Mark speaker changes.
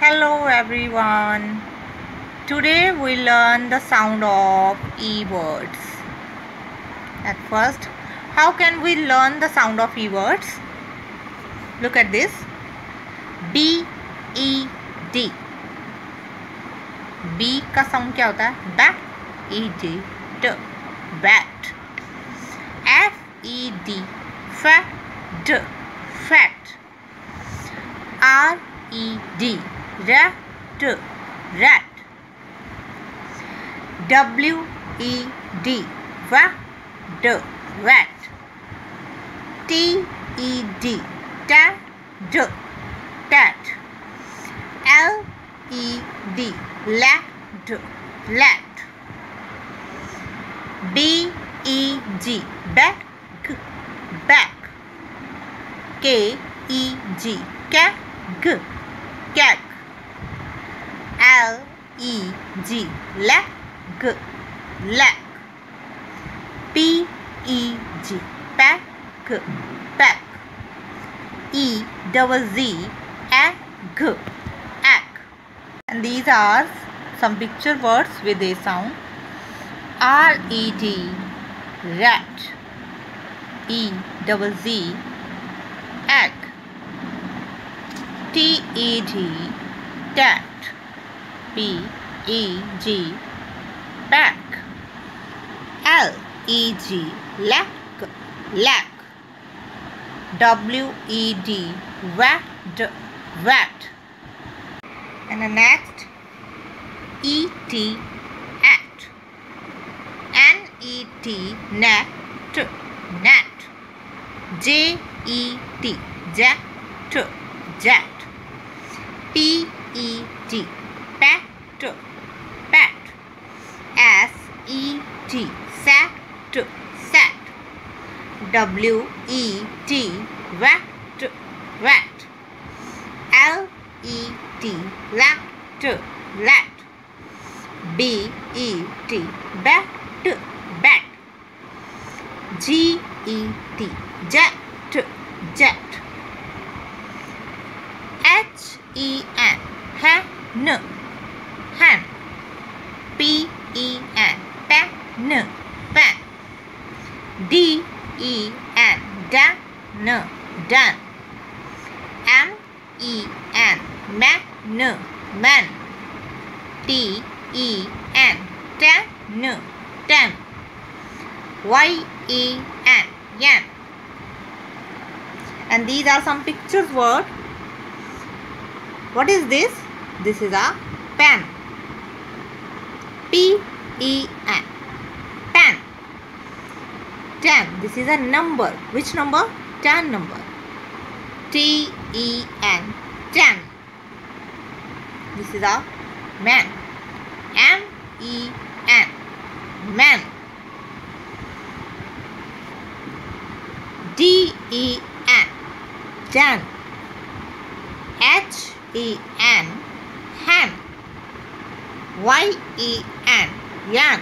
Speaker 1: Hello everyone. Today we learn the sound of E words. At first, how can we learn the sound of E words? Look at this. B E D. B का sound क्या होता है? Bat. E D D. Bat. F E D. Fat. Fat. R E D. Rat. Rat. W E D. Wat. Wat. T E D. Tat. Tat. L E D. Lat. Lat. B E G. Back. Back. K E G. Cat. Cat. L E G. Lag. Lag. P E G. Pack. Pack. E double Z. Egg. Egg. And these are some picture words with a sound. R E D. Rat. E double Z. Egg. T E D. Tat. P E G. Back. L E G. Lack. Lack. W E D. Wat. Wat. And the next, E T. At. N E T. Net. Net. J E T. Jet. Jet. P E T. Pat. Pat. S E T. Sat. Sat. W E T. Rat. Rat. L E T. Lat. Lat. B E T. Bat. Bat. G E T. Jet. Jet. H E N. Hen. Hen. P E N. Pen. Pen. D E N. Dan. Dan. M E N. Man. Man. T E N. Ten. Ten. Y E N. Yan. And these are some pictures word. What is this? This is a pen. P E N. Pen. 10. This is a number. Which number? 10 number. T E N. 10. This is a man. M E N. Man. D E N. Dan. H E N. Hen. Y E N. Yan.